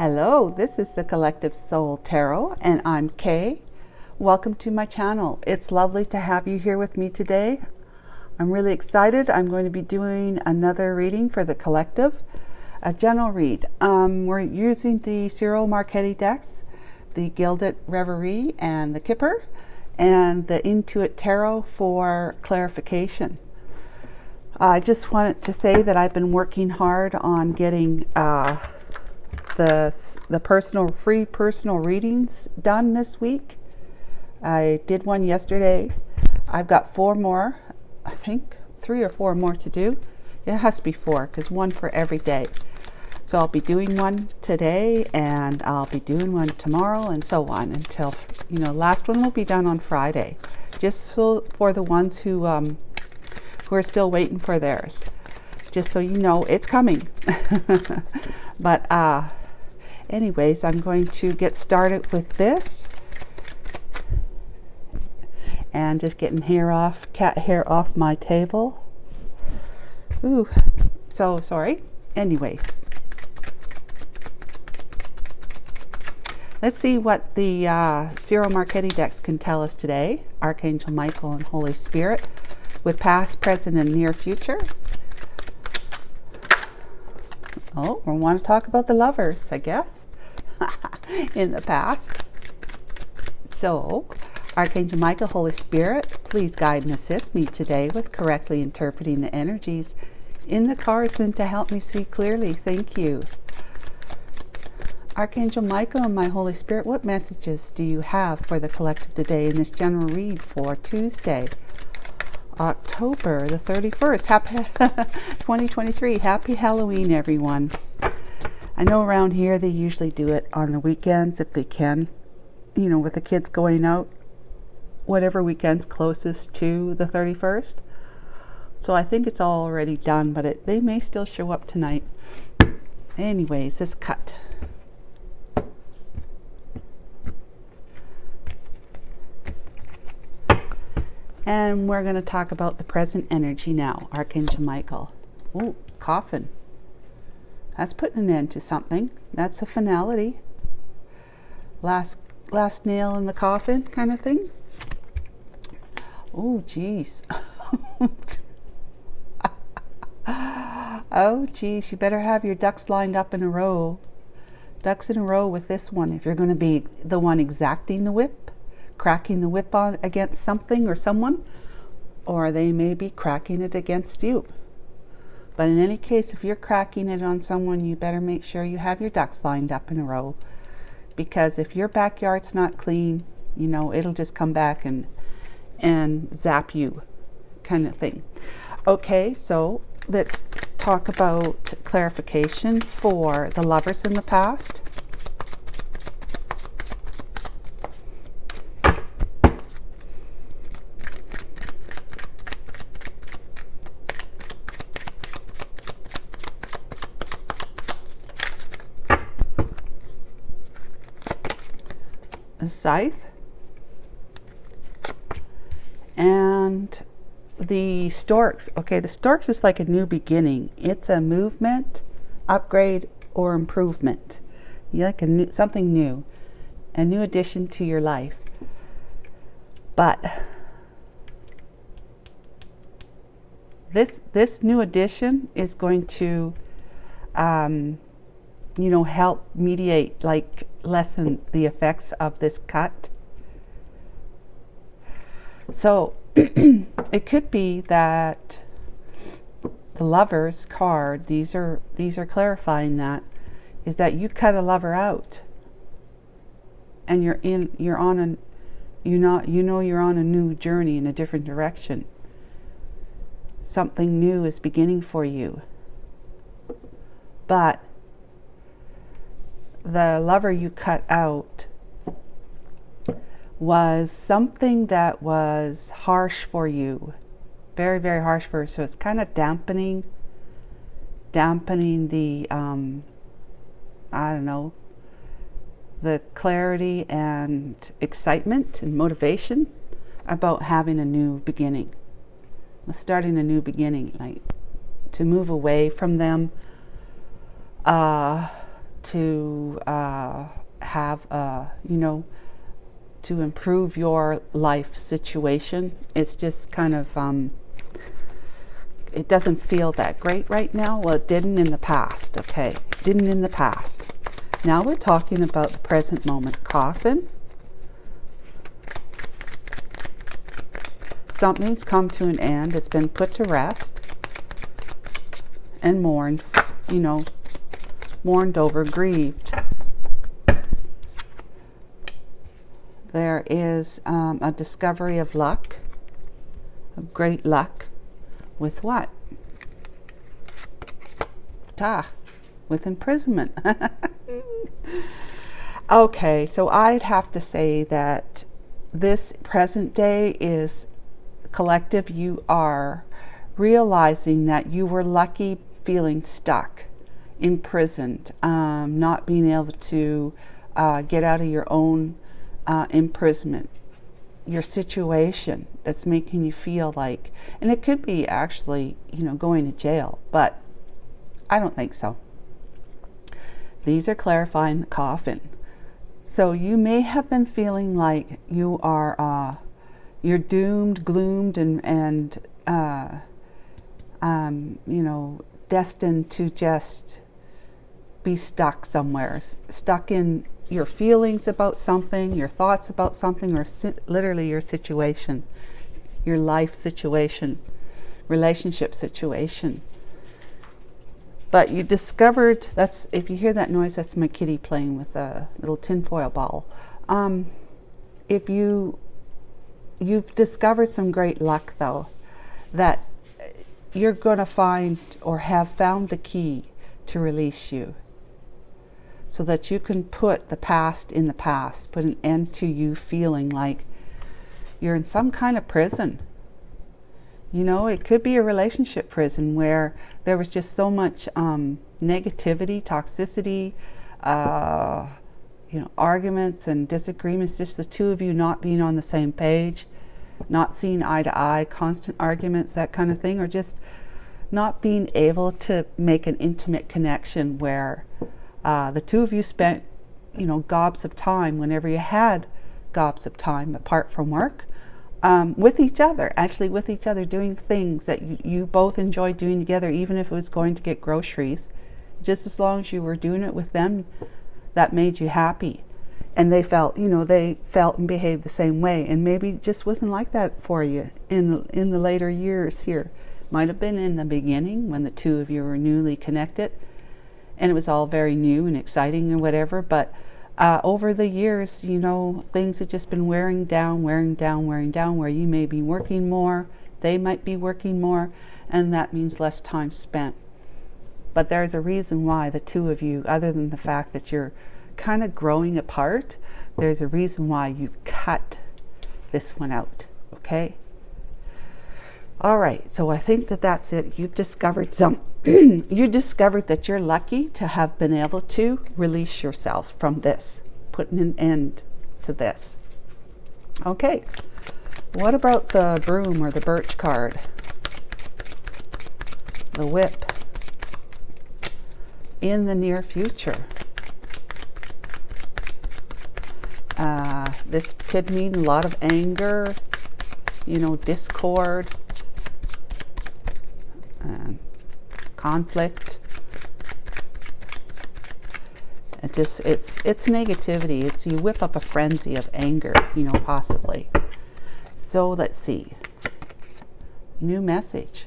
Hello, this is the Collective Soul Tarot, and I'm Kay. Welcome to my channel. It's lovely to have you here with me today. I'm really excited. I'm going to be doing another reading for the collective, a general read. We're using the Cyril Marchetti decks, the Gilded Reverie and the Kipper, and the Intuit Tarot for clarification. I just wanted to say that I've been working hard on getting the free personal readings done this week. I did one yesterday. I've got 4 more, I think 3 or 4 more to do. It has to be 4 because 1 for every day. So I'll be doing one today and I'll be doing one tomorrow and so on until, last one will be done on Friday. Just so for the ones who are still waiting for theirs. Just so you know, it's coming. But anyways, I'm going to get started with this. And just getting cat hair off my table. Ooh, so sorry. Anyways. Let's see what the Cyril Marchetti decks can tell us today. Archangel Michael and Holy Spirit with past, present, and near future. Oh, we want to talk about the lovers, I guess, in the past. So, Archangel Michael, Holy Spirit, please guide and assist me today with correctly interpreting the energies in the cards and to help me see clearly. Thank you. Archangel Michael and my Holy Spirit, what messages do you have for the collective today in this general read for Tuesday, October the 31st, happy 2023. Happy Halloween, everyone. I know around here they usually do it on the weekends if they can, with the kids going out, whatever weekend's closest to the 31st. So I think it's all already done, but they may still show up tonight. Anyways, let's cut. And we're going to talk about the present energy now. Archangel Michael. Ooh, coffin. That's putting an end to something. That's a finality. Last nail in the coffin kind of thing. Oh, geez. Oh, geez. You better have your ducks lined up in a row. Ducks in a row with this one. If you're going to be the one exacting the whip, cracking the whip on against something or someone, or they may be cracking it against you. But in any case, if you're cracking it on someone, you better make sure you have your ducks lined up in a row, because if your backyard's not clean, it'll just come back and zap you, kind of thing. Okay, so let's talk about clarification for the lovers in the past. The Scythe and the Storks. Okay, the Storks is like a new beginning. It's a movement, upgrade, or improvement. You like something new, a new addition to your life. But this new addition is going to help mediate, lessen the effects of this cut. So it could be that the Lovers card, these are clarifying that, is that you cut a lover out and you're on a new journey in a different direction. Something new is beginning for you. But the lover you cut out was something that was harsh for you, very, very harsh for you. So it's kind of dampening the the clarity and excitement and motivation about having a new beginning, starting a new beginning, to move away from them, to have to improve your life situation. It's just kind of it doesn't feel that great right now. Well, it didn't in the past. Okay, it didn't in the past. Now we're talking about the present moment. Coffin. Something's come to an end. It's been put to rest and mourned, mourned over, grieved. There is a discovery of luck, of great luck. With what? With imprisonment. Okay, so I'd have to say that this present day is collective. You are realizing that you were lucky feeling stuck, imprisoned, not being able to get out of your own imprisonment, your situation that's making you feel like, and it could be actually, going to jail, but I don't think so. These are clarifying the coffin. So you may have been feeling like you are, you're doomed, gloomed, and destined to just be stuck somewhere, stuck in your feelings about something, your thoughts about something, or literally your situation, your life situation, relationship situation. But you discovered, if you hear that noise, that's my kitty playing with a little tinfoil ball. You've discovered some great luck, though, that you're going to find or have found the key to release you, so that you can put the past in the past, put an end to you feeling like you're in some kind of prison. It could be a relationship prison where there was just so much negativity, toxicity, arguments and disagreements, just the two of you not being on the same page, not seeing eye to eye, constant arguments, that kind of thing, or just not being able to make an intimate connection where the two of you spent, gobs of time, whenever you had gobs of time apart from work, with each other, doing things that you both enjoyed doing together, even if it was going to get groceries. Just as long as you were doing it with them, that made you happy. And they felt and behaved the same way. And maybe it just wasn't like that for you in the later years here. Might have been in the beginning when the two of you were newly connected, and it was all very new and exciting and whatever, but over the years, things have just been wearing down, where you may be working more, they might be working more, and that means less time spent. But there's a reason why the two of you, other than the fact that you're kind of growing apart, there's a reason why you cut this one out, okay? All right, so I think that's it. You've discovered you discovered that you're lucky to have been able to release yourself from this, putting an end to this. Okay, what about the broom or the birch card? The whip. In the near future. This could mean a lot of anger, discord, conflict. It's negativity. It's you whip up a frenzy of anger, possibly. So let's see. New message.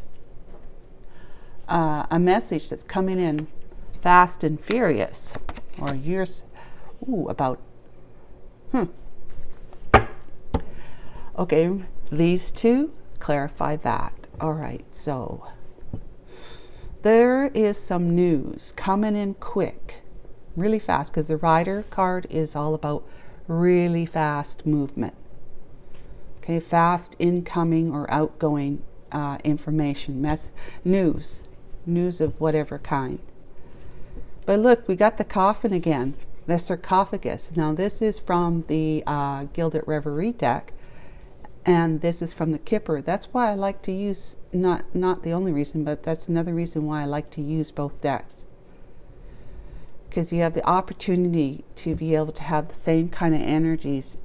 A message that's coming in fast and furious, or years. Okay, these two clarify that. All right, so there is some news coming in quick, really fast, because the Rider card is all about really fast movement. Okay, fast incoming or outgoing information, news of whatever kind. But look, we got the coffin again, the sarcophagus. Now this is from the Gilded Reverie deck, and this is from the Kipper. That's why I like to use, not the only reason, but that's another reason why I like to use both decks. because you have the opportunity to be able to have the same kind of energies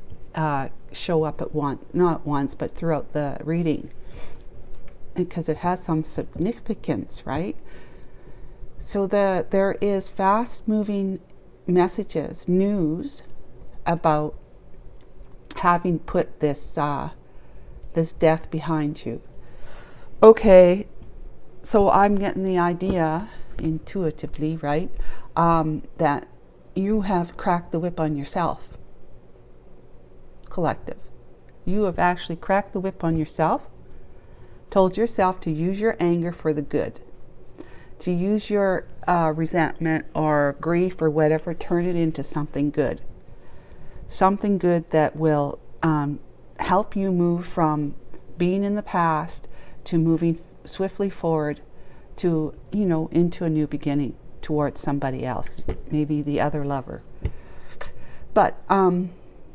show up at once, not once, but throughout the reading, because it has some significance, right? So there is fast-moving messages, news about having put this this death behind you. Okay, so I'm getting the idea intuitively, right, that you have cracked the whip on yourself. Collective. You have actually cracked the whip on yourself, told yourself to use your anger for the good, to use your resentment or grief or whatever, turn it into something good. Something good that will help you move from being in the past to moving swiftly forward to, into a new beginning towards somebody else, maybe the other lover. But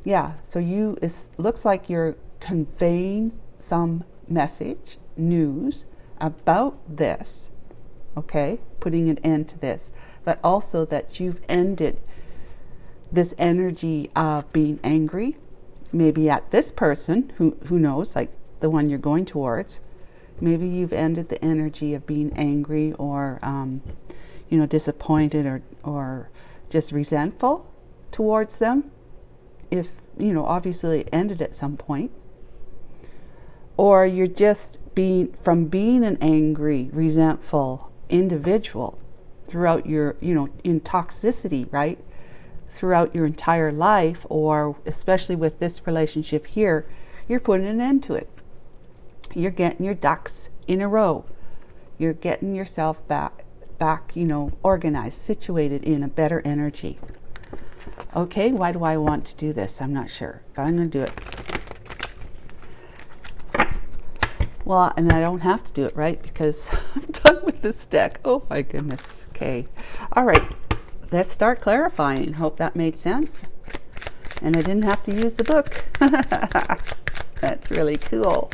yeah, so it looks like you're conveying some message, news about this, okay, putting an end to this, but also that you've ended this energy of being angry, maybe at this person, who knows, like the one you're going towards. Maybe you've ended the energy of being angry or, disappointed or just resentful towards them. If, obviously it ended at some point. Or you're just being an angry, resentful individual throughout your, in toxicity, right? Throughout your entire life, or especially with this relationship here, you're putting an end to it. You're getting your ducks in a row. You're getting yourself back, organized, situated in a better energy. Okay, why do I want to do this? I'm not sure, but I'm going to do it. Well, and I don't have to do it, right? Because I'm done with this deck. Oh my goodness. Okay. All right. Let's start clarifying. Hope that made sense. And I didn't have to use the book. That's really cool.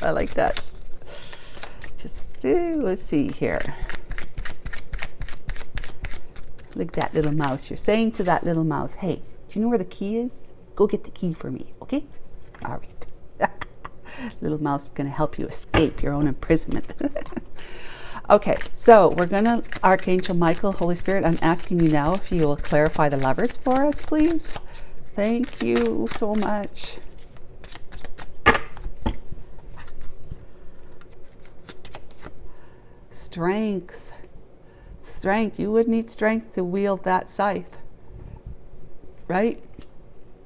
I like that. Let's see here. Look at that little mouse. You're saying to that little mouse, hey, do you know where the key is? Go get the key for me, okay? All right. Little mouse is going to help you escape your own imprisonment. Okay, so we're going to, Archangel Michael, Holy Spirit, I'm asking you now if you will clarify the lovers for us, please. Thank you so much. Strength. You would need strength to wield that scythe, right?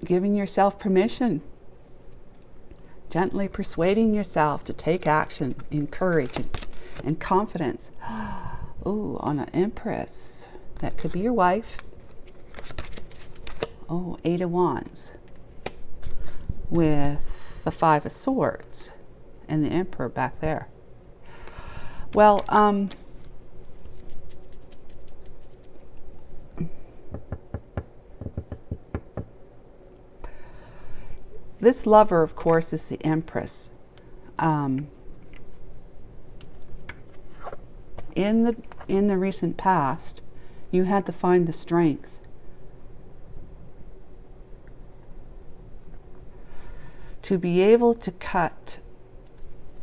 Giving yourself permission. Gently persuading yourself to take action in courage and confidence. Oh, on an Empress. That could be your wife. Oh, 8 of Wands. With the 5 of Swords. And the Emperor back there. Well, this lover, of course, is the Empress. In the recent past, you had to find the strength to be able to cut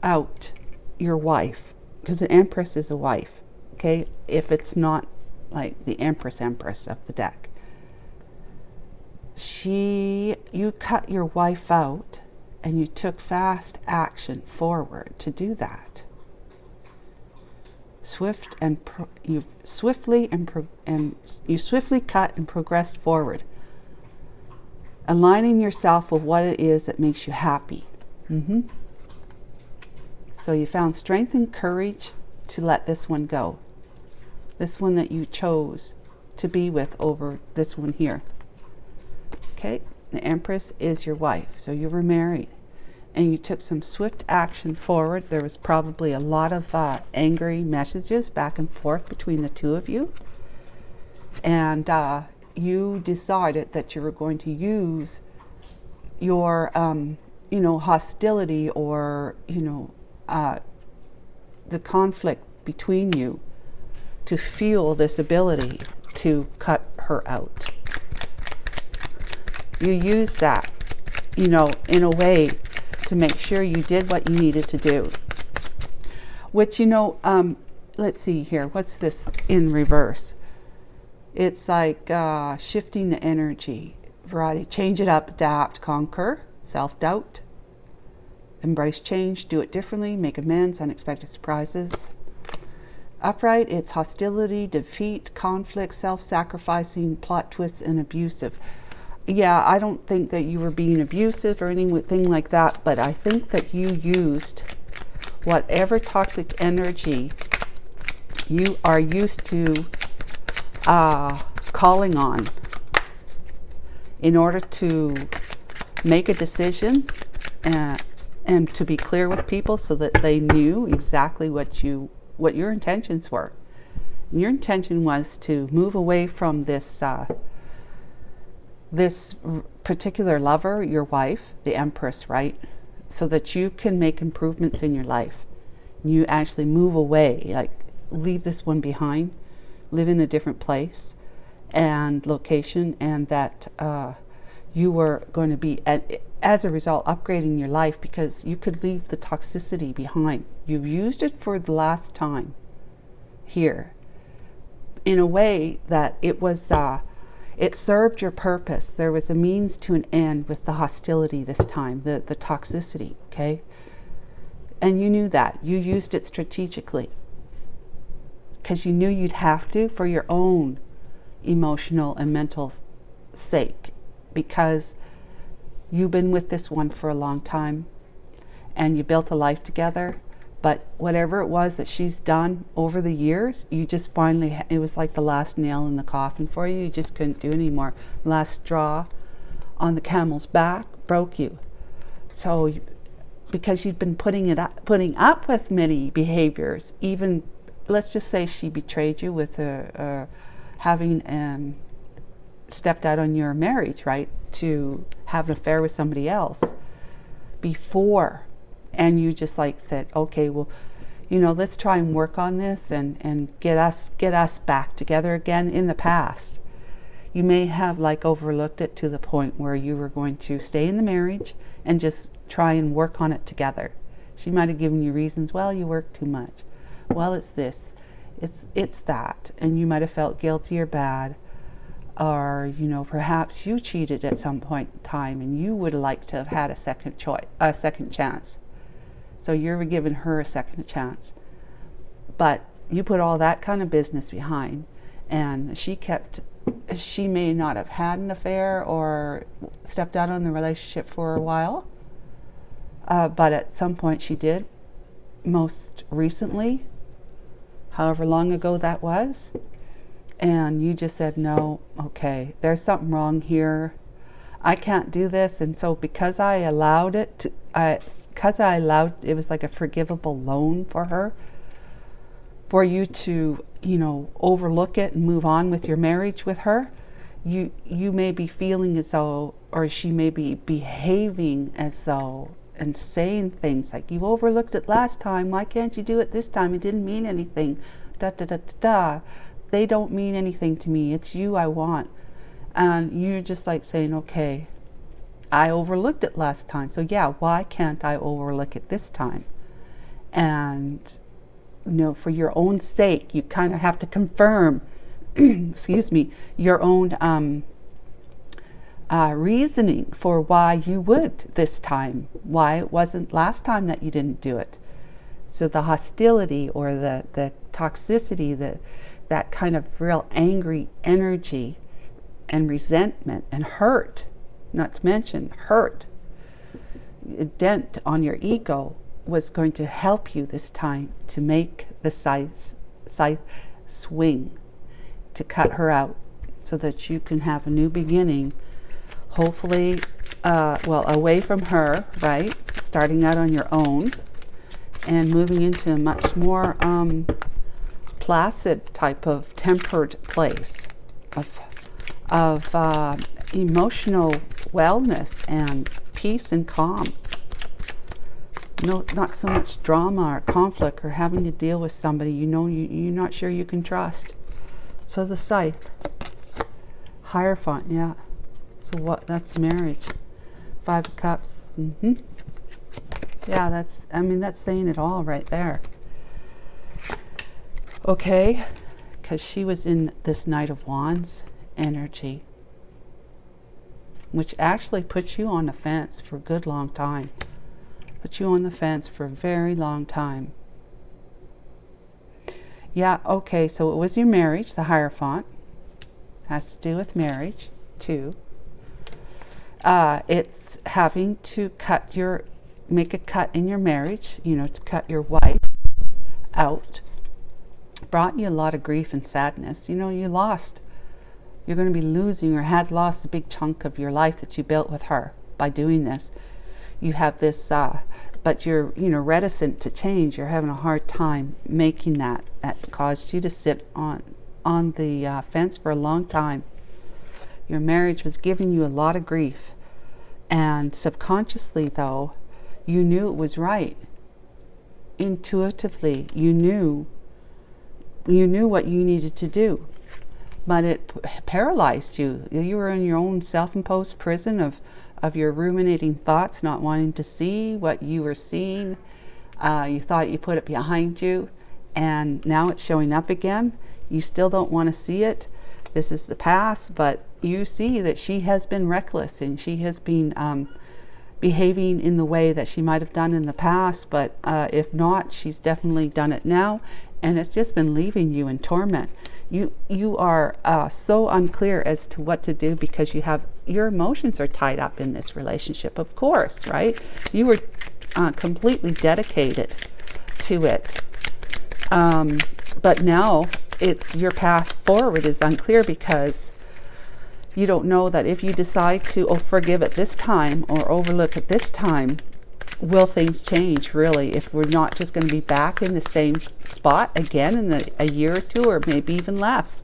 out your wife, because the Empress is a wife, okay? If it's not like the Empress of the deck. You cut your wife out and you took fast action forward to do that. You swiftly cut and progressed forward, aligning yourself with what it is that makes you happy. So you found strength and courage to let this one go, this one that you chose to be with over this one here. Okay, the Empress is your wife, so you were married and you took some swift action forward. There was probably a lot of angry messages back and forth between the two of you, and you decided that you were going to use your hostility or the conflict between you to fuel this ability to cut her out. You used that, you know, in a way to make sure you did what you needed to do. Which, you know, let's see here. What's this in reverse? It's like shifting the energy. Variety. Change it up, adapt, conquer, self-doubt. Embrace change, do it differently, make amends, unexpected surprises. Upright, it's hostility, defeat, conflict, self-sacrificing, plot twists, and abusive. Yeah, I don't think that you were being abusive or anything like that, but I think that you used whatever toxic energy you are used to calling on in order to make a decision and to be clear with people so that they knew exactly what your intentions were. And your intention was to move away from this this particular lover, your wife, the Empress, right? So that you can make improvements in your life. You actually move away, like leave this one behind, live in a different place and location, and that you were going to be, as a result, upgrading your life because you could leave the toxicity behind. You've used it for the last time here in a way that it was it served your purpose. There was a means to an end with the hostility this time, the toxicity, okay? And you knew that. You used it strategically because you knew you'd have to for your own emotional and mental sake, because you've been with this one for a long time and you built a life together. But whatever it was that she's done over the years, you just finally, it was like the last nail in the coffin for you. You just couldn't do anymore. Last straw on the camel's back broke you. So, because you'd been putting up with many behaviors, even, let's just say she betrayed you with having stepped out on your marriage, right, to have an affair with somebody else before. And you just like said, okay, well, you know, let's try and work on this and get us back together again. In the past, you may have like overlooked it to the point where you were going to stay in the marriage and just try and work on it together. She might have given you reasons. Well, you work too much. Well, it's this, it's that, and you might have felt guilty or bad, or you know, perhaps you cheated at some point in time and you would like to have had a second chance. So you're giving her a second chance. But you put all that kind of business behind, and she may not have had an affair or stepped out on the relationship for a while, but at some point she did, most recently, however long ago that was, and you just said, no, okay, there's something wrong here. I can't do this. And so because I allowed it, it was like a forgivable loan for her, for you to, you know, overlook it and move on with your marriage with her. You may be feeling as though, or she may be behaving as though and saying things like, you overlooked it last time, why can't you do it this time? It didn't mean anything. Da da da da da. They don't mean anything to me. It's you I want. And you're just like saying, okay, I overlooked it last time, so yeah, why can't I overlook it this time? And you know, for your own sake, you kind of have to confirm excuse me, your own reasoning for why you would this time, why it wasn't last time that you didn't do it. So the hostility or the toxicity, that kind of real angry energy and resentment and hurt, not to mention hurt, a dent on your ego, was going to help you this time to make the scythe swing, to cut her out so that you can have a new beginning, hopefully, well, away from her, right, starting out on your own and moving into a much more placid type of tempered place of emotional wellness and peace and calm. No, not so much drama or conflict or having to deal with somebody you know you're not sure you can trust. So the scythe. Hierophant, yeah. So what? That's marriage. 5 of Cups. Yeah, that's, I mean, that's saying it all right there. Okay, because she was in this Knight of Wands energy, which actually puts you on the fence for a good long time. Puts you on the fence for a very long time. Yeah, okay, so it was your marriage, the Hierophant. Has to do with marriage, too. It's having to make a cut in your marriage, you know, to cut your wife out. Brought you a lot of grief and sadness. You know, you're going to be losing or had lost a big chunk of your life that you built with her by doing this. You have this, but you're, you know, reticent to change. You're having a hard time making that. That caused you to sit on the fence for a long time. Your marriage was giving you a lot of grief. And subconsciously, though, you knew it was right. Intuitively, you knew what you needed to do. But it paralyzed you. You were in your own self-imposed prison of your ruminating thoughts, not wanting to see what you were seeing. You thought you put it behind you, and now it's showing up again. You still don't want to see it. This is the past, but you see that she has been reckless, and she has been behaving in the way that she might have done in the past, but if not, she's definitely done it now, and it's just been leaving you in torment. You are so unclear as to what to do because your emotions are tied up in this relationship, of course, right? You were completely dedicated to it. But now it's your path forward is unclear because you don't know that if you decide to forgive at this time or overlook at this time, will things change really? If we're not just going to be back in the same spot again in a year or two, or maybe even less.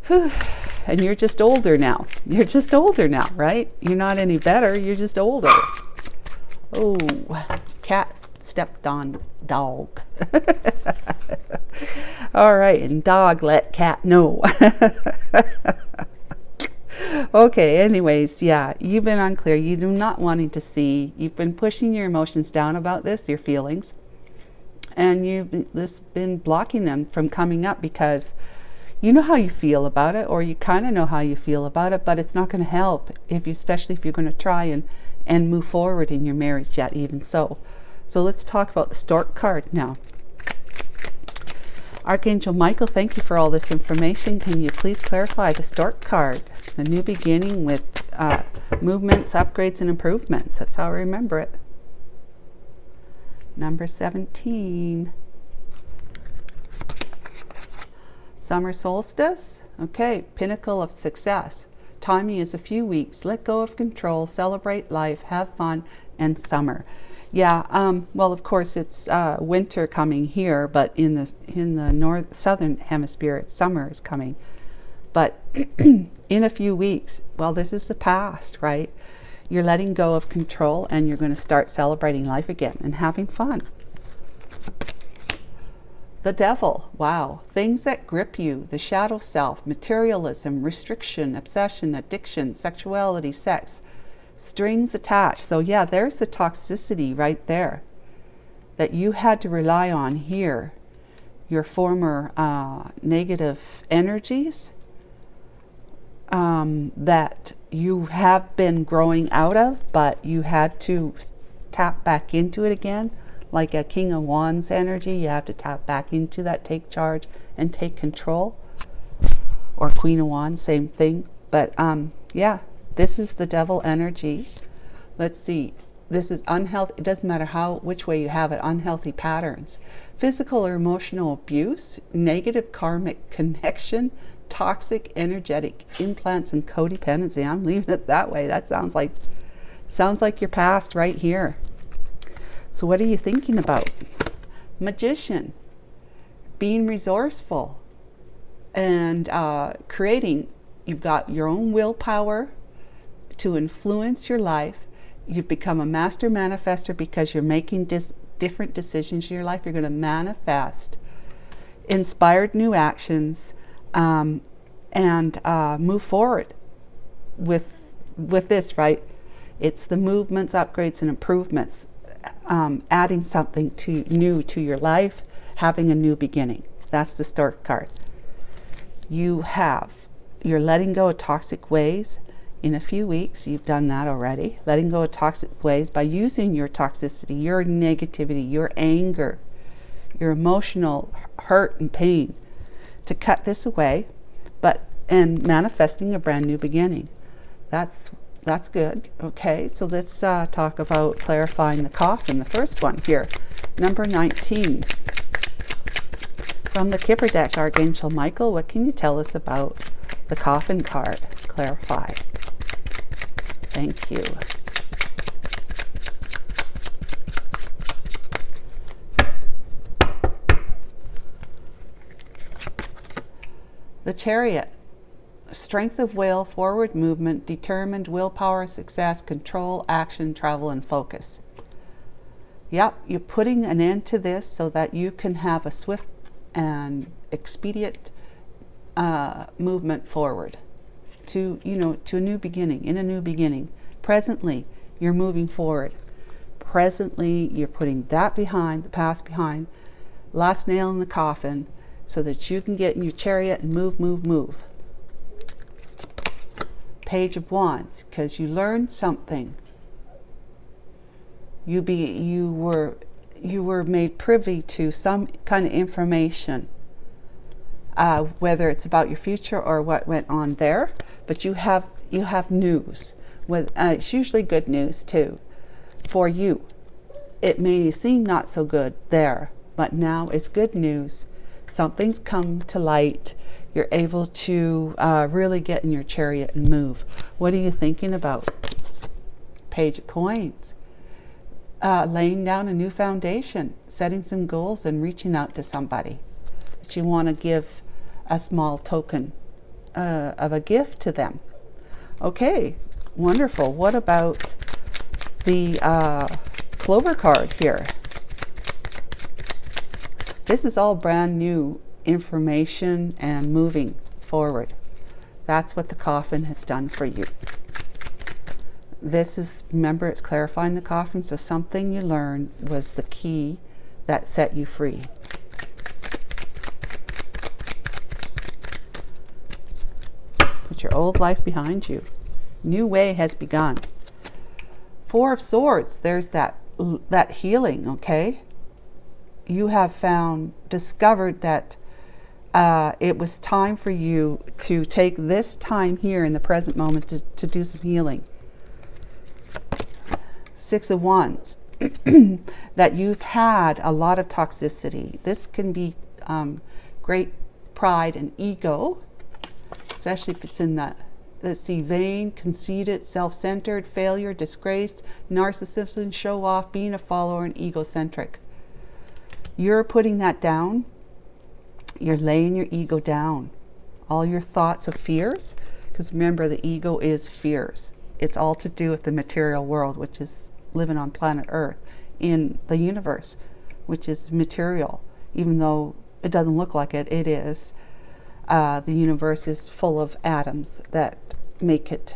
And you're just older now. You're just older now, right? You're not any better. You're just older. Oh, cat stepped on dog. All right, and dog let cat know. Okay, anyways, yeah, you've been unclear. You do not wanting to see. You've been pushing your emotions down about this, your feelings, and you've been blocking them from coming up because you know how you feel about it, or you kind of know how you feel about it, but it's not going to help especially if you're going to try and move forward in your marriage yet, even so. So let's talk about the Stork card now. Archangel Michael, thank you for all this information. Can you please clarify the Stork card? A new beginning with movements, upgrades, and improvements. That's how I remember it. Number 17. Summer solstice. Okay, pinnacle of success. Timing is a few weeks. Let go of control, celebrate life, have fun, and summer. Yeah, well, of course, it's winter coming here, but in the southern hemisphere, it's summer is coming. But in a few weeks, well, this is the past, right? You're letting go of control, and you're going to start celebrating life again and having fun. The devil, wow. Things that grip you, the shadow self, materialism, restriction, obsession, addiction, sexuality, sex. Strings attached. So yeah, there's the toxicity right there that you had to rely on here. Your former negative energies that you have been growing out of, but you had to tap back into it again. Like a King of Wands energy, you have to tap back into that, take charge and take control. Or Queen of Wands, same thing. But yeah. This is the devil energy. Let's see. This is unhealthy. It doesn't matter which way you have it. Unhealthy patterns. Physical or emotional abuse. Negative karmic connection. Toxic energetic implants and codependency. I'm leaving it that way. That sounds like your past right here. So what are you thinking about? Magician. Being resourceful. And creating. You've got your own willpower to influence your life. You've become a master manifester because you're making different decisions in your life. You're going to manifest inspired new actions, and and move forward with this, right? It's the movements, upgrades, and improvements, adding something new to your life, having a new beginning. That's the Stork card. You're letting go of toxic ways. In a few weeks, you've done that already. Letting go of toxic ways by using your toxicity, your negativity, your anger, your emotional hurt and pain to cut this away, and manifesting a brand new beginning. That's good. Okay, so let's talk about clarifying the coffin. The first one here, number 19. From the Kipper deck, Archangel Michael, what can you tell us about the coffin card? Clarify. Thank you. The Chariot. Strength of will, forward movement, determined willpower, success, control, action, travel, and focus. Yep, you're putting an end to this so that you can have a swift and expedient movement forward to a new beginning, in a new beginning. Presently, you're moving forward. Presently, you're putting that behind, the past behind, last nail in the coffin, so that you can get in your chariot and move. Page of Wands, because you learned something. You were made privy to some kind of information, whether it's about your future or what went on there. But you have news. It's usually good news too, for you. It may seem not so good there, but now it's good news. Something's come to light. You're able to really get in your chariot and move. What are you thinking about? Page of Coins. Laying down a new foundation, setting some goals, and reaching out to somebody that you want to give a small token of a gift to them. Okay, wonderful. What about the Clover card here? This is all brand new information and moving forward. That's what the coffin has done for you. This is, remember, it's clarifying the coffin, so something you learned was the key that set you free. Put your old life behind you. New way has begun. Four of Swords, there's that healing, okay? You have discovered that it was time for you to take this time here in the present moment to do some healing. Six of Wands, that you've had a lot of toxicity. This can be great pride and ego, especially if it's in the, let's see, vain, conceited, self-centered, failure, disgraced, narcissism, show off, being a follower, and egocentric. You're putting that down. You're laying your ego down. All your thoughts of fears, because remember, the ego is fears. It's all to do with the material world, which is living on planet Earth, in the universe, which is material. Even though it doesn't look like it, it is. The universe is full of atoms that make it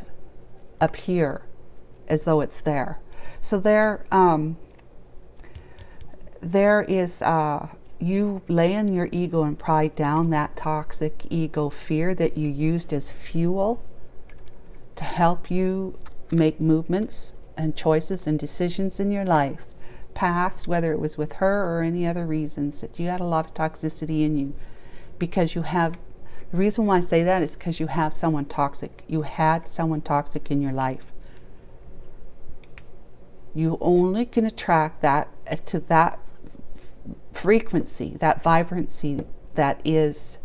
appear as though it's there. So there is you laying your ego and pride down, that toxic ego fear that you used as fuel to help you make movements and choices and decisions in your life. Past, whether it was with her or any other reasons, that you had a lot of toxicity in you. Because you have, the reason why I say that is because you have someone toxic. You had someone toxic in your life. You only can attract that to that frequency, that vibrancy that is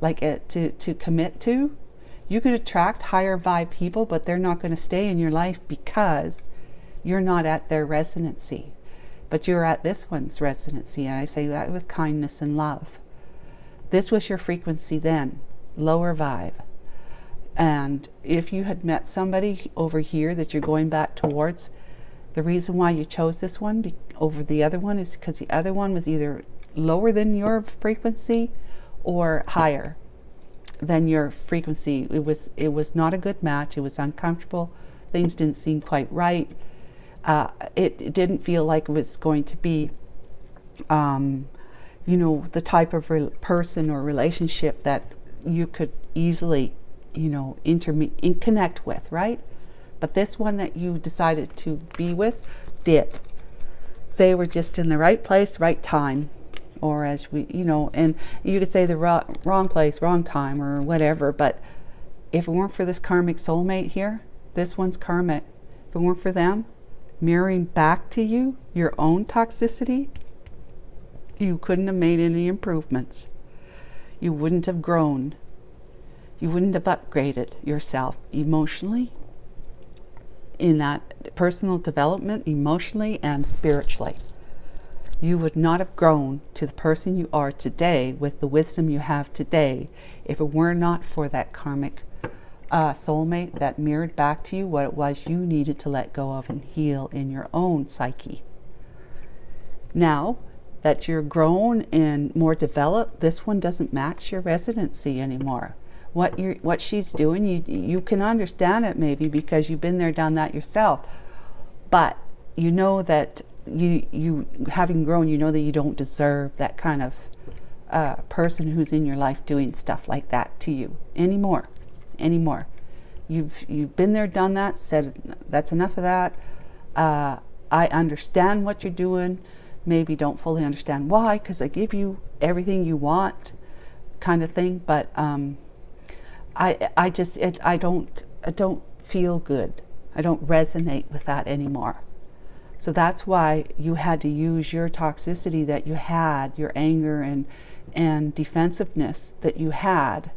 like to commit to. You could attract higher vibe people, but they're not going to stay in your life because you're not at their resonancy. But you're at this one's resonancy, and I say that with kindness and love. This was your frequency then, lower vibe. And if you had met somebody over here that you're going back towards, the reason why you chose this one over the other one is because the other one was either lower than your frequency or higher. then your frequency, it was not a good match. It was uncomfortable. Things didn't seem quite right. It didn't feel like it was going to be, you know, the type of person or relationship that you could easily, you know, connect with, right? But this one that you decided to be with did. They were just in the right place, right time, or as we, you know, and you could say the wrong place, wrong time, or whatever. But if it weren't for this karmic soulmate here, this one's karmic. If it weren't for them mirroring back to you your own toxicity, you couldn't have made any improvements. You wouldn't have grown. You wouldn't have upgraded yourself emotionally, in that personal development, emotionally and spiritually. You would not have grown to the person you are today with the wisdom you have today if it were not for that karmic soulmate that mirrored back to you what it was you needed to let go of and heal in your own psyche. Now that you're grown and more developed, this one doesn't match your residency anymore. What she's doing, you can understand it maybe because you've been there, done that yourself. But you know that you having grown, you know that you don't deserve that kind of person who's in your life doing stuff like that to you anymore. You've been there, done that, said that's enough of that. I understand what you're doing. Maybe don't fully understand why, because I give you everything you want, kind of thing. But I don't feel good. I don't resonate with that anymore. So that's why you had to use your toxicity that you had, your anger and defensiveness that you had,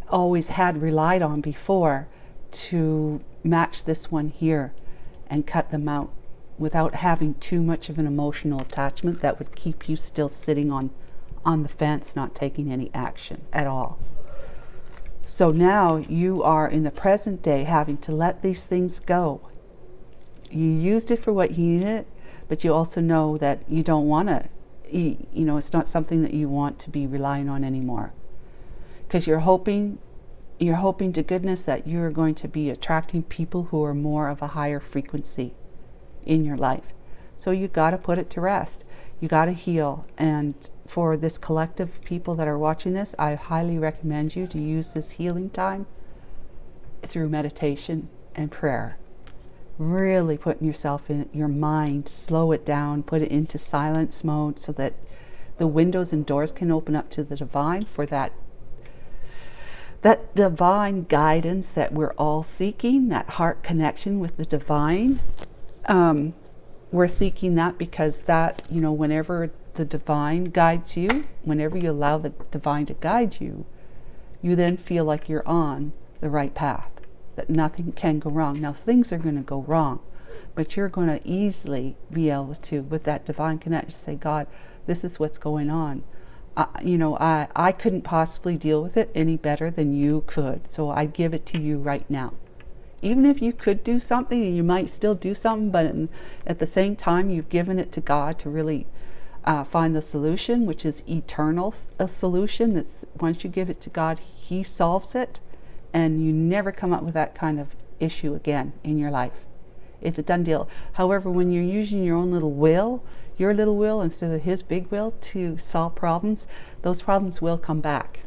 always had relied on before, to match this one here and cut them out without having too much of an emotional attachment that would keep you still sitting on the fence, not taking any action at all. So now you are in the present day having to let these things go. You used it for what you needed, but you also know that you don't want to, you know, it's not something that you want to be relying on anymore. Because you're hoping to goodness that you're going to be attracting people who are more of a higher frequency in your life. So you got to put it to rest. You got to heal. And for this collective people that are watching this, I highly recommend you to use this healing time through meditation and prayer. Really putting yourself in your mind, slow it down, put it into silence mode so that the windows and doors can open up to the divine, for that divine guidance that we're all seeking, that heart connection with the divine. We're seeking that because that, you know, whenever the divine guides you, whenever you allow the divine to guide you, you then feel like you're on the right path, that nothing can go wrong. Now things are going to go wrong, but you're going to easily be able to, with that divine connection, say, God, this is what's going on. You know, I couldn't possibly deal with it any better than you could, so I give it to you right now. Even if you could do something, and you might still do something, but at the same time, you've given it to God to really find the solution, which is eternal solution. It's, once you give it to God, He solves it, and you never come up with that kind of issue again in your life. It's a done deal. However, when you're using your own little will, your little will instead of His big will to solve problems, those problems will come back.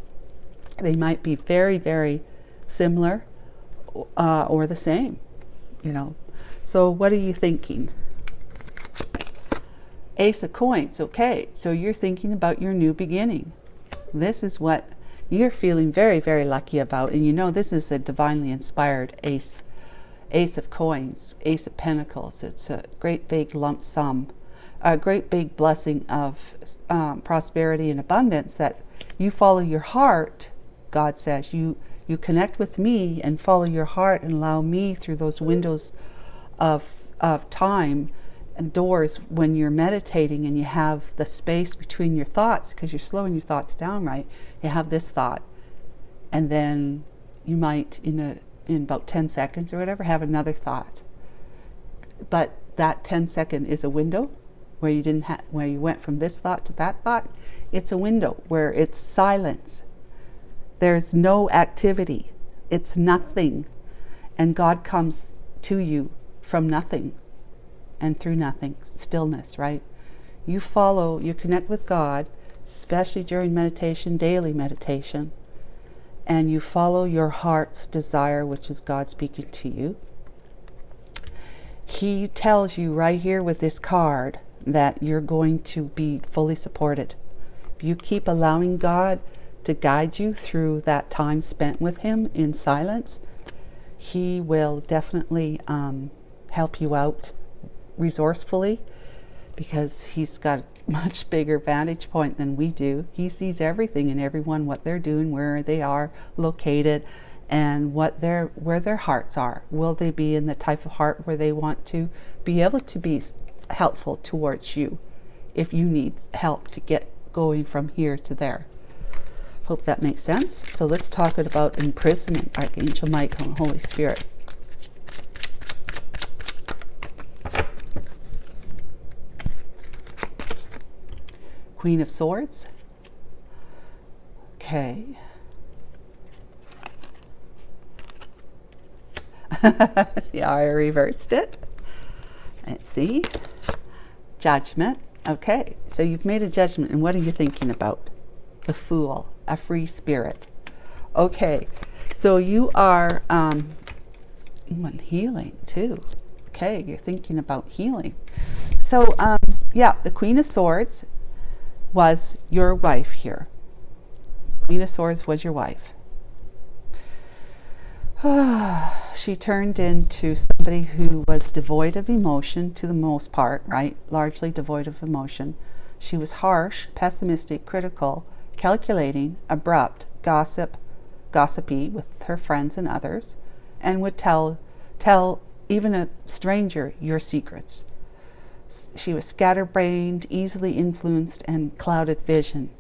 They might be very, very similar or the same, you know. So what are you thinking? Ace of Coins. Okay, so you're thinking about your new beginning. This is what you're feeling very, very lucky about, and you know this is a divinely inspired ace of Coins, Ace of Pentacles. It's a great big lump sum, a great big blessing of prosperity and abundance, that you follow your heart. God says you connect with me and follow your heart and allow me through those windows of time and doors when you're meditating and you have the space between your thoughts, because you're slowing your thoughts down, right? You have this thought, and then you might in about 10 seconds or whatever have another thought, but that 10-second is a window where you didn't where you went from this thought to that thought. It's a window where it's silence, There's no activity. It's nothing. And God comes to you from nothing and through nothing. Stillness, right? You follow, you connect with God, especially during meditation, daily meditation, and you follow your heart's desire, which is God speaking to you. He tells you right here with this card that you're going to be fully supported. If you keep allowing God to guide you through that time spent with Him in silence, He will definitely help you out resourcefully, because He's got a much bigger vantage point than we do. He sees everything and everyone, what they're doing, where they are located, and where their hearts are. Will they be in the type of heart where they want to be able to be helpful towards you if you need help to get going from here to there? Hope that makes sense. So let's talk about imprisonment, Archangel Michael and Holy Spirit. Queen of Swords. Okay. See how I reversed it? Let's see. Judgment. Okay, so you've made a judgment, and what are you thinking about? The Fool, a free spirit. Okay, so you are healing too. Okay, you're thinking about healing. So yeah, the Queen of Swords was your wife here. Queen of Swords was your wife. She turned into somebody who was devoid of emotion to the most part, right? Largely devoid of emotion. She was harsh, pessimistic, critical, calculating, abrupt, gossipy with her friends and others, and would tell even a stranger your secrets. She was scatterbrained, easily influenced, and clouded vision.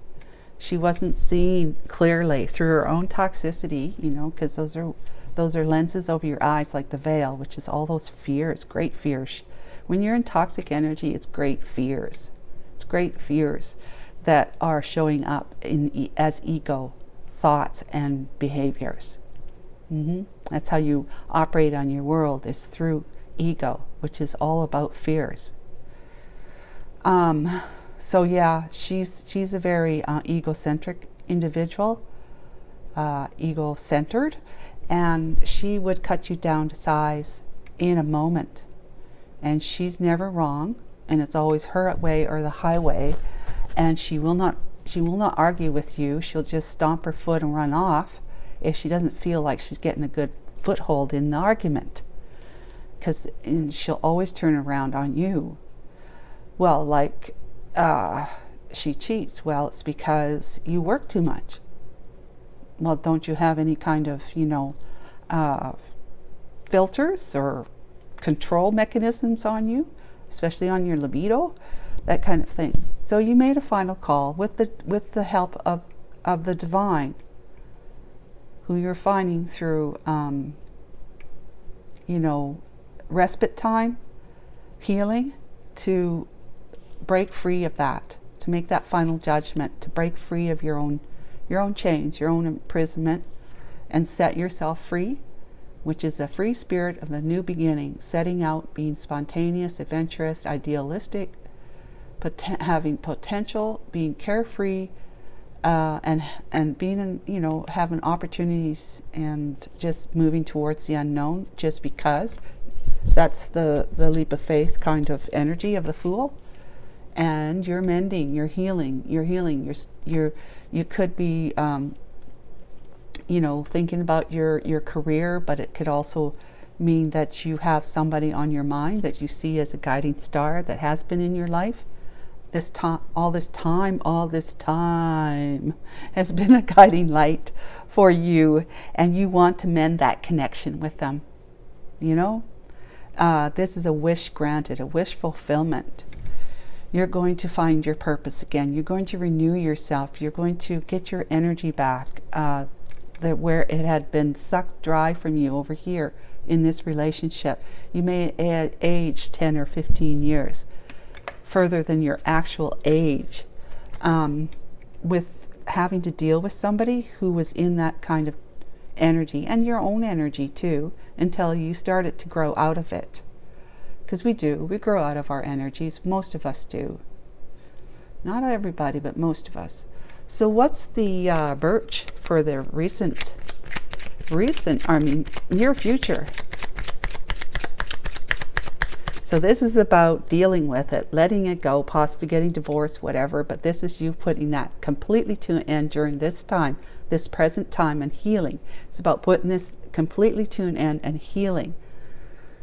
She wasn't seeing clearly through her own toxicity, you know, because those are lenses over your eyes, like the veil, which is all those fears, great fears. When you're in toxic energy, it's great fears. It's great fears that are showing up as ego thoughts and behaviors. That's how you operate on your world, is through ego, which is all about fears. So yeah, she's a very egocentric individual, ego-centered, and she would cut you down to size in a moment. And she's never wrong, and it's always her way or the highway. And she will not argue with you. She'll just stomp her foot and run off if she doesn't feel like she's getting a good foothold in the argument. And she'll always turn around on you. Well, like she cheats. Well, it's because you work too much. Well, don't you have any kind of, filters or control mechanisms on you, especially on your libido, that kind of thing? So you made a final call with the help of the divine, who you're finding through, respite time, healing, to break free of that, to make that final judgment, to break free of your own chains, your own imprisonment, and set yourself free, which is a free spirit of a new beginning, setting out, being spontaneous, adventurous, idealistic, having potential, being carefree, and being having opportunities, and just moving towards the unknown, just because that's the leap of faith kind of energy of the Fool. And you're mending, you're healing, you could be thinking about your career, but it could also mean that you have somebody on your mind that you see as a guiding star that has been in your life. All this time has been a guiding light for you, and you want to mend that connection with them. This is a wish granted, a wish fulfillment. You're going to find your purpose again. You're going to renew yourself. You're going to get your energy back, where it had been sucked dry from you over here in this relationship. You may age 10 or 15 years further than your actual age, with having to deal with somebody who was in that kind of energy, and your own energy too, until you started to grow out of it. Because we grow out of our energies. Most of us do. Not everybody, but most of us. So what's the birch for the near future? So this is about dealing with it, letting it go, possibly getting divorced, whatever, but this is you putting that completely to an end during this time, this present time, and healing. It's about putting this completely to an end and healing.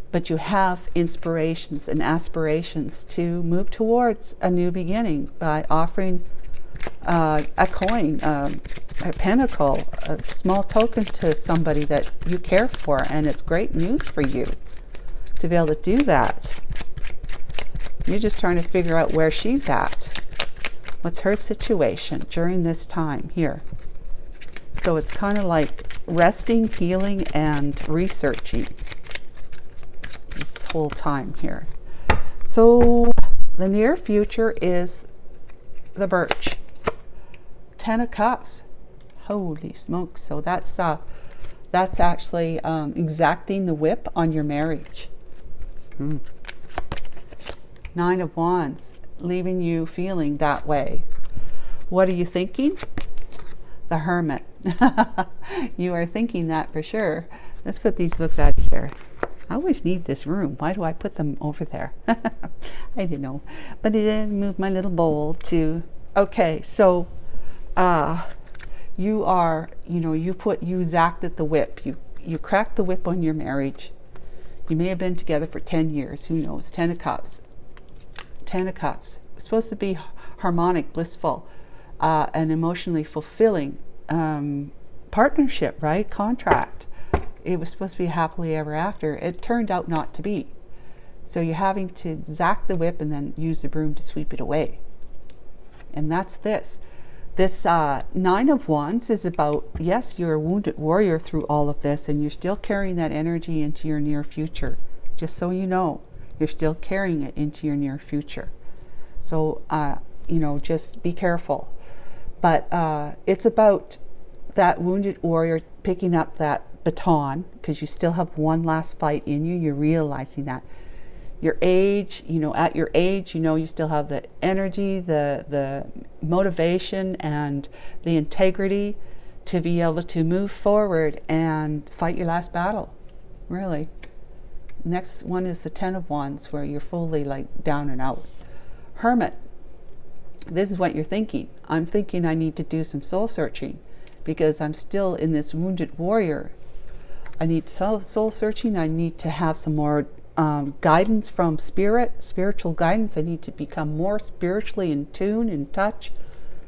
But you have inspirations and aspirations to move towards a new beginning by offering a coin, a pentacle, a small token to somebody that you care for, and it's great news for you to be able to do that. You're just trying to figure out where she's at. What's her situation during this time here? So it's kind of like resting, healing, and researching this whole time here. So the near future is the birch. 10 of Cups. Holy smokes. So that's actually exacting the whip on your marriage. 9 of Wands, leaving you feeling that way. What are you thinking? The Hermit. You are thinking that for sure. Let's put these books out of here. I always need this room. Why do I put them over there? I don't know. But it did move my little bowl to... Okay, so you are, you exacted the whip. You cracked the whip on your marriage. You may have been together for 10 years. Who knows? 10 of Cups. 10 of Cups. It's supposed to be harmonic, blissful, and emotionally fulfilling partnership, right? Contract. It was supposed to be happily ever after. It turned out not to be. So you're having to zack the whip and then use the broom to sweep it away. And that's this. This 9 of Wands is about, yes, you're a wounded warrior through all of this, and you're still carrying that energy into your near future. Just so you know, you're still carrying it into your near future. So, just be careful. But it's about that wounded warrior picking up that baton, because you still have one last fight in you. You're realizing that. Your age, at your age, you still have the energy, the motivation, and the integrity to be able to move forward and fight your last battle, really. Next one is the 10 of Wands, where you're fully down and out. Hermit, this is what you're thinking. I'm thinking I need to do some soul searching because I'm still in this wounded warrior. I need soul searching. I need to have some more guidance from spiritual guidance. I need to become more spiritually in tune, in touch,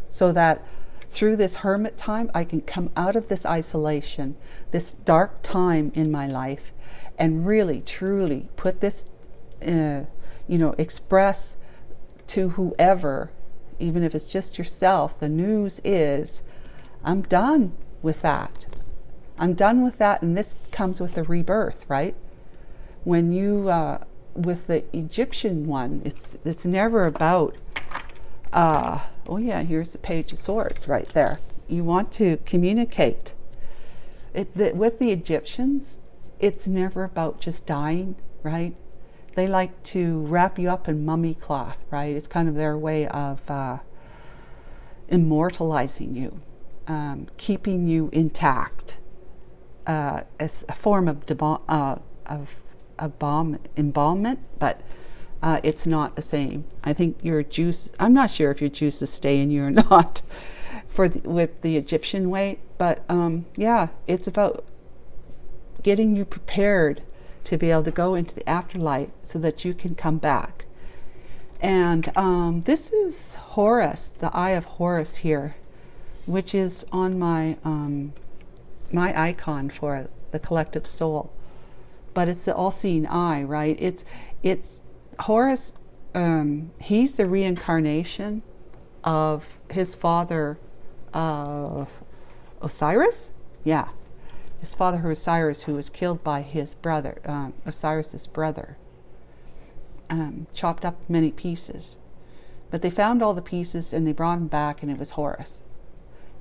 so that through this hermit time I can come out of this isolation, this dark time in my life, and really truly put this express to whoever, even if it's just yourself, the news is, I'm done with that. I'm done with that. And this comes with a rebirth, right? When you, with the Egyptian one, it's never about, oh yeah, here's the Page of Swords right there. You want to communicate. With the Egyptians, it's never about just dying, right? They like to wrap you up in mummy cloth, right? It's kind of their way of immortalizing you, keeping you intact, as a form of embalmment, but it's not the same. I think your juice, I'm not sure if your juices stay in you or not with the Egyptian way, but yeah, it's about getting you prepared to be able to go into the afterlife so that you can come back. And this is Horus, the Eye of Horus here, which is on my my icon for the collective soul. But it's the all-seeing eye, right? It's Horus. He's the reincarnation of his father, Osiris. Yeah, his father Osiris, who was killed by his brother, Osiris's brother, chopped up many pieces. But they found all the pieces and they brought him back, and it was Horus.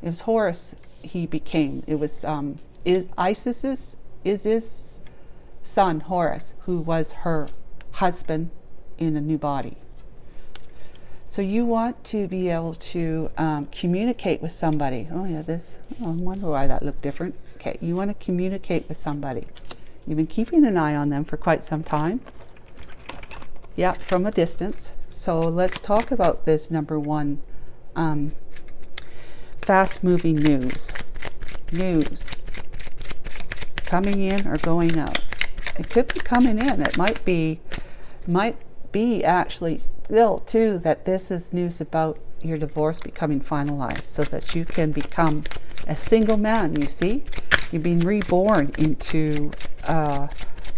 It was Horus he became. It was Isis's son, Horus, who was her husband in a new body. So you want to be able to communicate with somebody. Oh yeah, I wonder why that looked different. Okay, you want to communicate with somebody. You've been keeping an eye on them for quite some time. Yeah, from a distance. So let's talk about this number one, fast-moving news. News. Coming in or going out. It could be coming in. It might be actually still too that this is news about your divorce becoming finalized so that you can become a single man. You see, you've been reborn into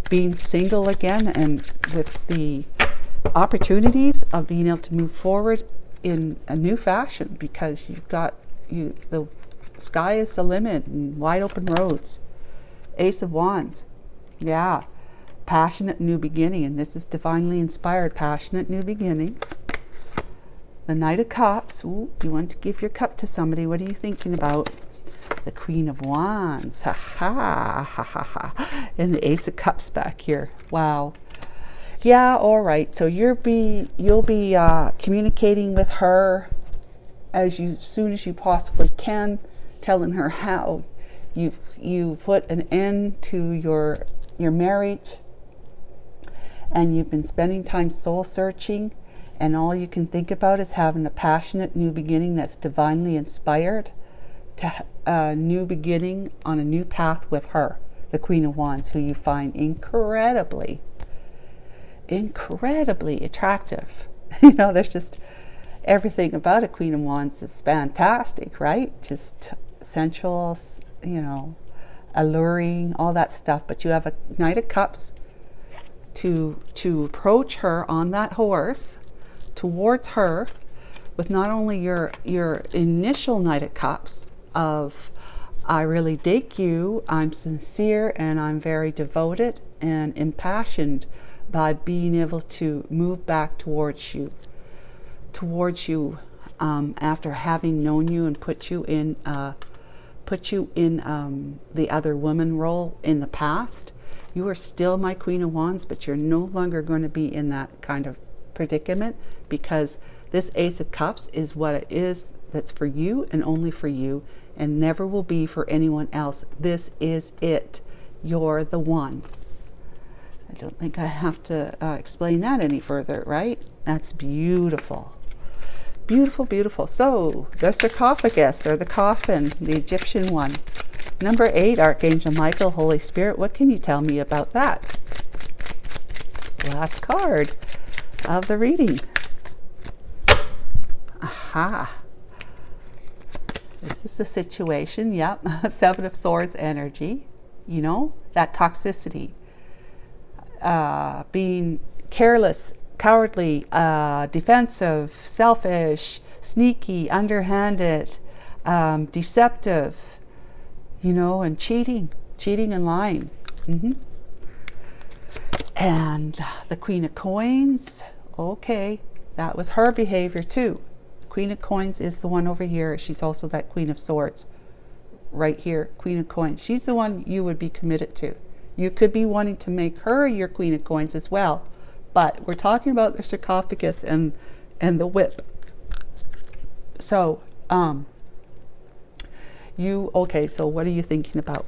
being single again, and with the opportunities of being able to move forward in a new fashion, because the sky is the limit and wide open roads. Ace of Wands. Yeah. Passionate new beginning, and this is divinely inspired passionate new beginning. The Knight of Cups. Ooh, you want to give your cup to somebody. What are you thinking about? The Queen of Wands. Ha ha ha ha ha. And the Ace of Cups back here. Wow. Yeah, all right. So you'll be communicating with her as soon as you possibly can, telling her how you put an end to your marriage, and you've been spending time soul searching, and all you can think about is having a passionate new beginning that's divinely inspired, to a new beginning on a new path with her, the Queen of Wands, who you find incredibly attractive. There's just everything about a Queen of Wands is fantastic, right? Just sensual, alluring, all that stuff. But you have a Knight of Cups to approach her on that horse towards her with not only your initial Knight of Cups of, I really dig you, I'm sincere, and I'm very devoted and impassioned by being able to move back towards you after having known you and put you in the other woman role in the past. You are still my Queen of Wands, but you're no longer going to be in that kind of predicament, because this Ace of Cups is what it is, that's for you and only for you, and never will be for anyone else. This is it. You're the one. I don't think I have to explain that any further, right? That's beautiful. Beautiful, beautiful. So the sarcophagus, or the coffin, the Egyptian one. Number 8, Archangel Michael, Holy Spirit. What can you tell me about that? Last card of the reading. Aha. This is the situation. Yep. 7 of Swords energy. That toxicity. Being careless, cowardly, defensive, selfish, sneaky, underhanded, deceptive, and cheating and lying. And the Queen of Coins, okay, that was her behavior too. The Queen of Coins is the one over here. She's also that Queen of Swords right here, Queen of Coins. She's the one you would be committed to. You could be wanting to make her your Queen of Coins as well. But we're talking about the sarcophagus and the whip. So, so what are you thinking about?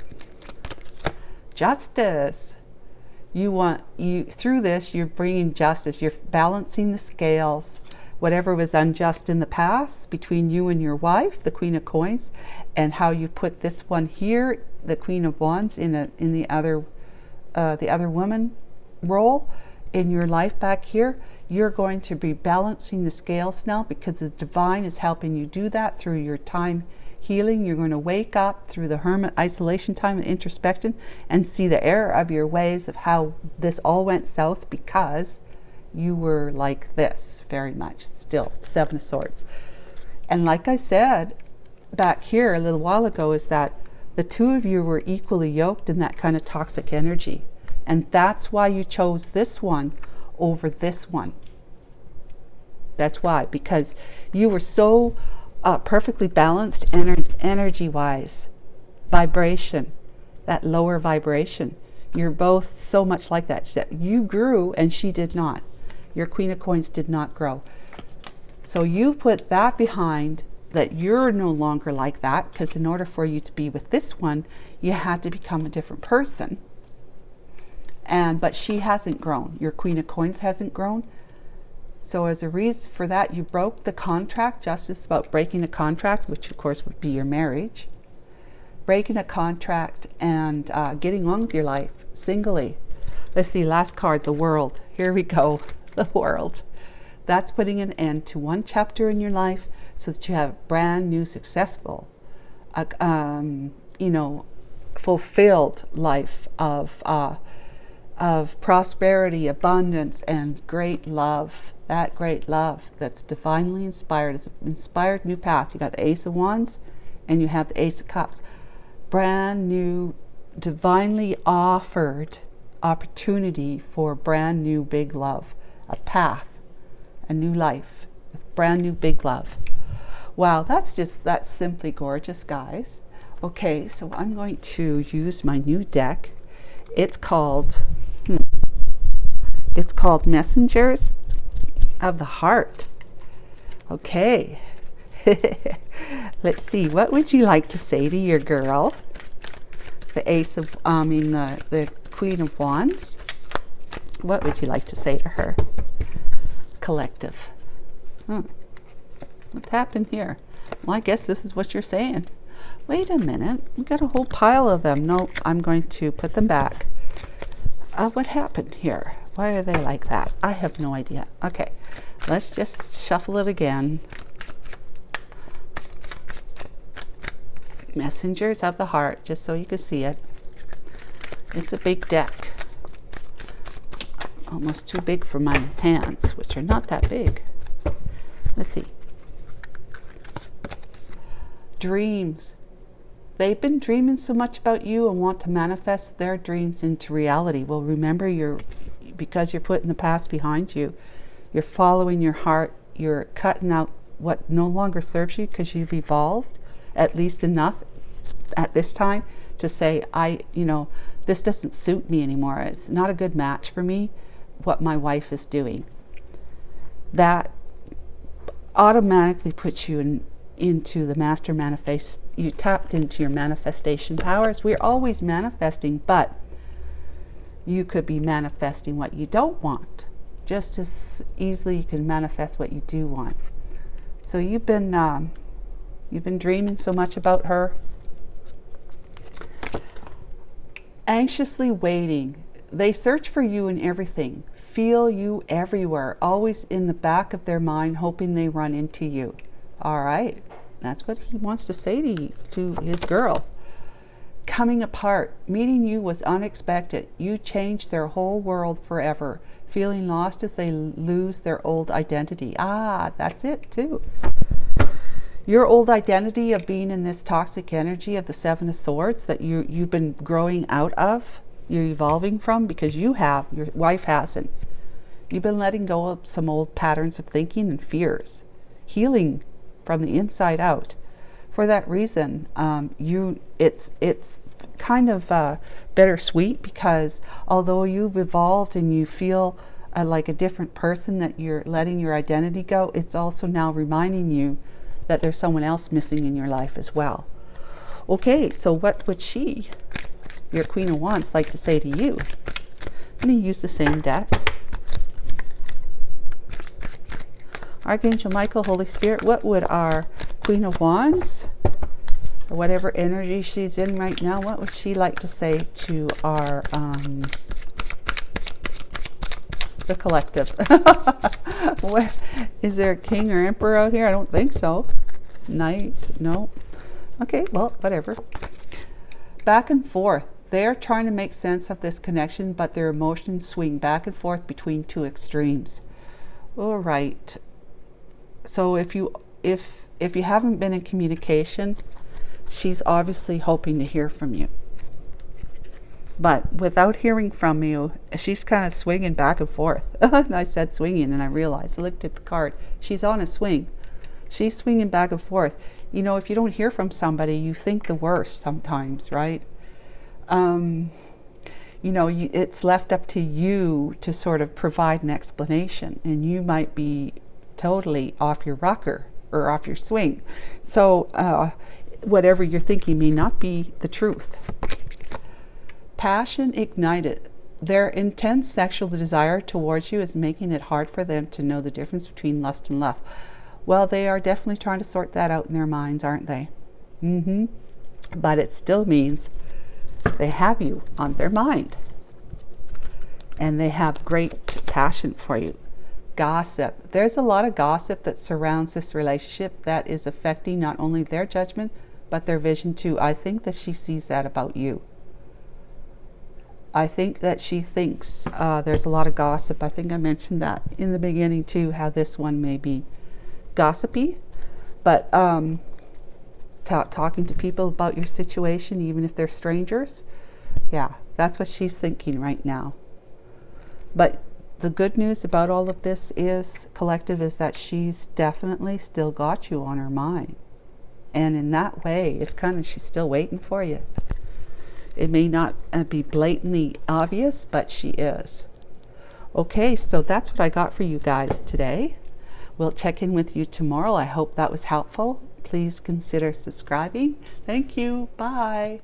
Justice. Through this, you're bringing justice. You're balancing the scales. Whatever was unjust in the past between you and your wife, the Queen of Coins, and how you put this one here, the Queen of Wands, in the other woman role in your life back here. You're going to be balancing the scales now, because the divine is helping you do that through your time healing. You're going to wake up through the hermit isolation time and introspection and see the error of your ways of how this all went south, because you were like this very much still. 7 of Swords. And like I said back here a little while ago, is that the two of you were equally yoked in that kind of toxic energy. And that's why you chose this one over this one. That's why, because you were so perfectly balanced energy-wise, vibration, that lower vibration. You're both so much like that. Except you grew and she did not. Your Queen of Coins did not grow. So you put that behind, that you're no longer like that, because in order for you to be with this one, you had to become a different person. But she hasn't grown. Your Queen of Coins hasn't grown. So as a reason for that, you broke the contract. Justice about breaking a contract, which of course would be your marriage. Breaking a contract and getting on with your life singly. Let's see, last card, the World. Here we go, the World. That's putting an end to one chapter in your life so that you have a brand new, successful, fulfilled life of prosperity, abundance, and great love. That great love that's divinely inspired. It's an inspired new path. You got the Ace of Wands and you have the Ace of Cups. Brand new, divinely offered opportunity for brand new big love. A path, a new life, with brand new big love. Wow, that's simply gorgeous, guys. Okay, so I'm going to use my new deck. It's called Messengers of the Heart. Okay. Let's see, what would you like to say to your girl? The the Queen of Wands. What would you like to say to her? Collective. What happened here? Well, I guess this is what you're saying. Wait a minute, we got a whole pile of them. No, I'm going to put them back. What happened here? Why are they like that? I have no idea. Okay, let's just shuffle it again. Messengers of the Heart, just so you can see it. It's a big deck. Almost too big for my hands, which are not that big. Let's see. Dreams. They've been dreaming so much about you and want to manifest their dreams into reality. Well, remember, because you're putting the past behind you, you're following your heart, you're cutting out what no longer serves you because you've evolved at least enough at this time to say, this doesn't suit me anymore. It's not a good match for me, what my wife is doing. That automatically puts you into the master manifest. You tapped into your manifestation powers. We're always manifesting, but you could be manifesting what you don't want. Just as easily you can manifest what you do want. So you've been dreaming so much about her. Anxiously waiting. They search for you in everything. Feel you everywhere. Always in the back of their mind, hoping they run into you. All right. That's what he wants to say to his girl. Coming apart. Meeting you was unexpected. You changed their whole world forever. Feeling lost as they lose their old identity. That's it too. Your old identity of being in this toxic energy of the Seven of Swords that you've been growing out of, you're evolving from, because you have, your wife hasn't. You've been letting go of some old patterns of thinking and fears. Healing from the inside out. For that reason, it's kind of bittersweet, because although you've evolved and you feel like a different person, that you're letting your identity go, it's also now reminding you that there's someone else missing in your life as well. Okay, so what would she, your Queen of Wands, like to say to you? I'm going to use the same deck. Archangel Michael, Holy Spirit, what would our Queen of Wands, or whatever energy she's in right now, what would she like to say to our the collective? What, is there a king or emperor out here? I don't think so. Knight? No. Okay, well, whatever. Back and forth. They're trying to make sense of this connection, but their emotions swing back and forth between two extremes. All right. So if you haven't been in communication, she's obviously hoping to hear from you. But without hearing from you, she's kind of swinging back and forth. And I said swinging, and I realized, I looked at the card. She's on a swing. She's swinging back and forth. You know, if you don't hear from somebody, you think the worst sometimes, right? You know, it's left up to you to sort of provide an explanation, and you might be totally off your rocker or off your swing. So whatever you're thinking may not be the truth. Passion ignited. Their intense sexual desire towards you is making it hard for them to know the difference between lust and love. Well, they are definitely trying to sort that out in their minds, aren't they? But it still means they have you on their mind. And they have great passion for you. Gossip. There's a lot of gossip that surrounds this relationship that is affecting not only their judgment, but their vision too. I think that she sees that about you. I think that she thinks there's a lot of gossip. I think I mentioned that in the beginning too, how this one may be gossipy. But talking to people about your situation, even if they're strangers, yeah, that's what she's thinking right now. But the good news about all of this is, collective, is that she's definitely still got you on her mind. And in that way, it's kind of, she's still waiting for you. It may not be blatantly obvious, but she is. Okay, so that's what I got for you guys today. We'll check in with you tomorrow. I hope that was helpful. Please consider subscribing. Thank you. Bye.